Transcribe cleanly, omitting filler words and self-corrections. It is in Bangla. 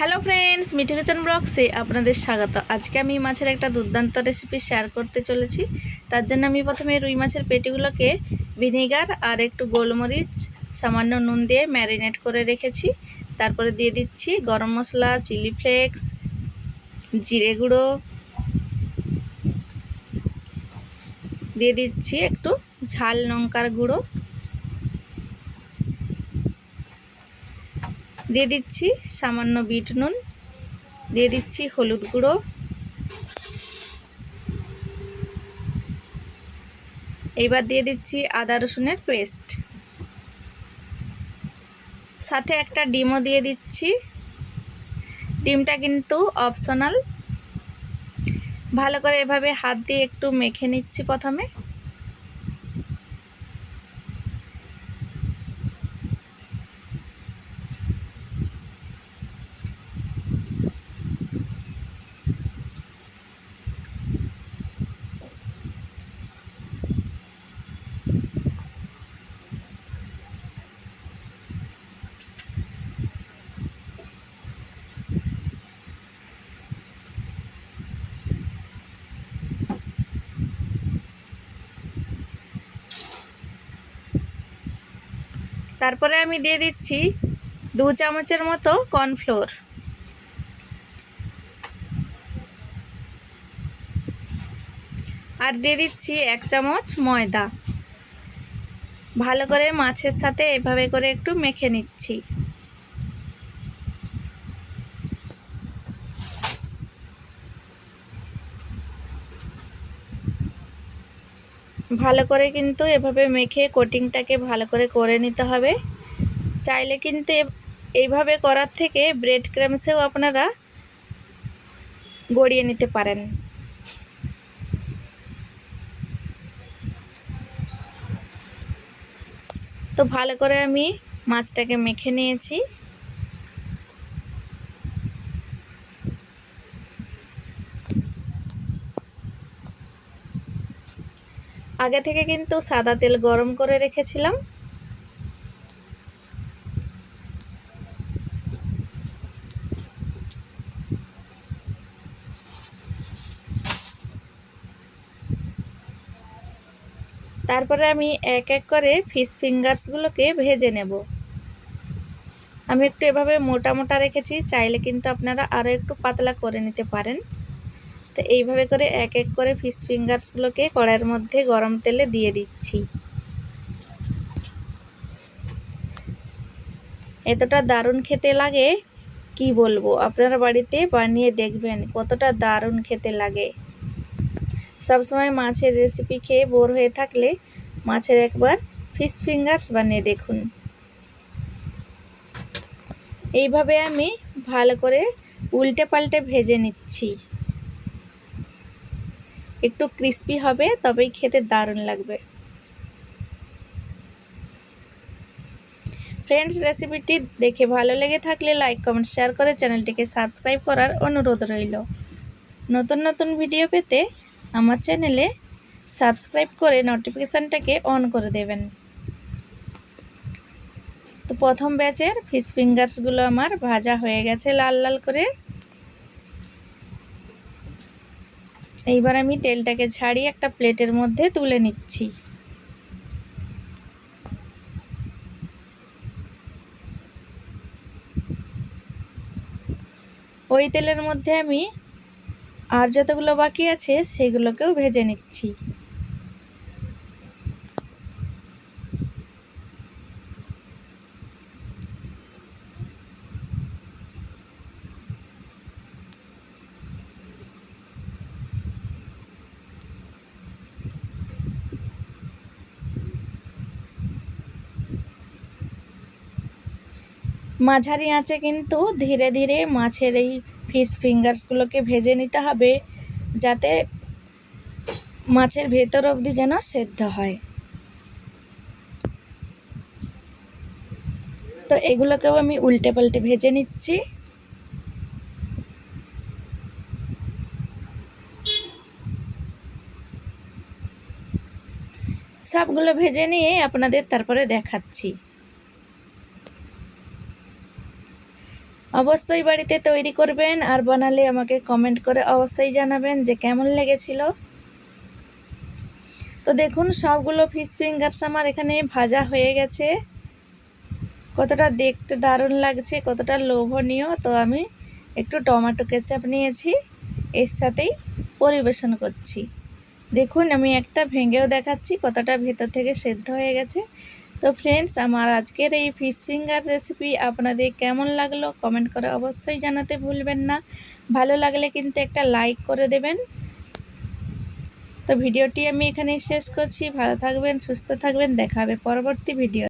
হ্যালো ফ্রেন্ডস, মিঠু কিচেন ব্লগসে আপনাদের স্বাগত। আজকে আমি মাছের একটা দুর্দান্ত রেসিপি শেয়ার করতে চলেছি। তার জন্য আমি প্রথমে রুই মাছের পেটিগুলোকে ভিনেগার আর একটু গোলমরিচ, সামান্য নুন দিয়ে ম্যারিনেট করে রেখেছি। তারপরে দিয়ে দিচ্ছি গরম মশলা, চিলি ফ্লেক্স, জিরে গুঁড়ো, দিয়ে দিচ্ছি একটু ঝাল লঙ্কার গুঁড়ো, দিয়ে দিচ্ছি সামান্য বিট নুন, দিয়ে দিচ্ছি হলুদ গুঁড়ো, এইবার দিয়ে দিচ্ছি আদা রসুনের পেস্ট, সাথে একটা ডিমও দিয়ে দিচ্ছি। ডিমটা কিন্তু অপশনাল। ভালো করে এভাবে হাত দিয়ে একটু মেখে নিচ্ছি প্রথমে। তারপরে আমি দিয়ে দিচ্ছি 2 চামচের মতো কর্নফ্লোর, আর দিয়ে দিচ্ছি 1 চামচ ময়দা। ভালো করে মাছের সাথে এভাবে করে একটু মেখে নিচ্ছি। ভালো করে কিন্তু এভাবে মেখে কোটিংটাকে ভালো করে নিতে হবে। চাইলে কিন্তু এইভাবে করার থেকে ব্রেড ক্রামসেও আপনারা গড়িয়ে নিতে পারেন। তো ভালো করে আমি মাছটাকে মেখে নিয়েছি। আগে থেকে কিন্তু সাদা তেল গরম করে রেখেছিলাম। তারপরে আমি এক এক করে ফিশ ফিঙ্গারসগুলোকে ভেজে নেব। আমি একটু এভাবে মোটা মোটা রেখেছি, চাইলে কিন্তু আপনারা আরও একটু পাতলা করে নিতে পারেন। তো এইভাবে করে এক এক করে ফিশ ফিঙ্গারসগুলোকে কড়াইয়ের মধ্যে গরম তেলে দিয়ে দিচ্ছি। এতটা দারুণ খেতে লাগে কি বলবো, আপনারা বাড়িতে বানিয়ে দেখবেন কতটা দারুণ খেতে লাগে। সবসময় মাছের রেসিপি খেয়ে বোর হয়ে থাকলে মাছের একবার ফিশ ফিঙ্গারস বানিয়ে দেখুন। এইভাবে আমি ভালো করে উল্টে পাল্টে ভেজে নিচ্ছি। একটু ক্রিস্পি হবে, তবেই খেতে দারুণ লাগবে। ফ্রেন্ডস, রেসিপিটি দেখে ভালো লেগে থাকলে লাইক, কমেন্ট, শেয়ার করে চ্যানেলটিকে সাবস্ক্রাইব করার অনুরোধ রইল। নতুন নতুন ভিডিও পেতে আমার চ্যানেলে সাবস্ক্রাইব করে নোটিফিকেশানটাকে অন করে দেবেন। তো প্রথম ব্যাচের ফিশ ফিঙ্গারসগুলো আমার ভাজা হয়ে গেছে লাল লাল করে। এইবার আমি তেলটাকে ছাড়িয়ে একটা প্লেটের মধ্যে তুলে নিচ্ছি। ওই তেলের মধ্যে আমি আর যতগুলো বাকি আছে সেগুলোকেও ভেজে নিচ্ছি। মাঝারি আঁচে কিন্তু ধীরে ধীরে মাছের এই ফিশ ফিঙ্গারসগুলোকে ভেজে নিতে হবে, যাতে মাছের ভেতর অবধি যেন সেদ্ধ হয়। তো এগুলোকেও আমি উল্টে পাল্টে ভেজে নিচ্ছি। সবগুলো ভেজে নিয়ে আপনাদের তারপরে দেখাচ্ছি। অবশ্যই বাড়িতে তৈরি করবেন, আর বানালে আমাকে কমেন্ট করে অবশ্যই জানাবেন যে কেমন লেগেছিল। তো দেখুন সবগুলো ফিশ ফিঙ্গার্স আমার এখানে ভাজা হয়ে গেছে। কতটা দেখতে দারুণ লাগছে, কতটা লোভনীয়। তো আমি একটু টমেটো কেচাপ নিয়েছি, এর সাথেই পরিবেশন করছি। দেখুন আমি একটা ভেঙেও দেখাচ্ছি কতটা ভেতর থেকে সেদ্ধ হয়ে গেছে। তো ফ্রেন্ডস, আমার আজকের এই ফিশ ফিঙ্গার রেসিপি আপনাদের কেমন লাগলো কমেন্ট করে অবশ্যই জানাতে ভুলবেন না। ভালো লাগলে কিন্তু একটা লাইক করে দেবেন। তো ভিডিওটি আমি এখানেই শেষ করছি। ভালো থাকবেন, সুস্থ থাকবেন, দেখা হবে পরবর্তী ভিডিও।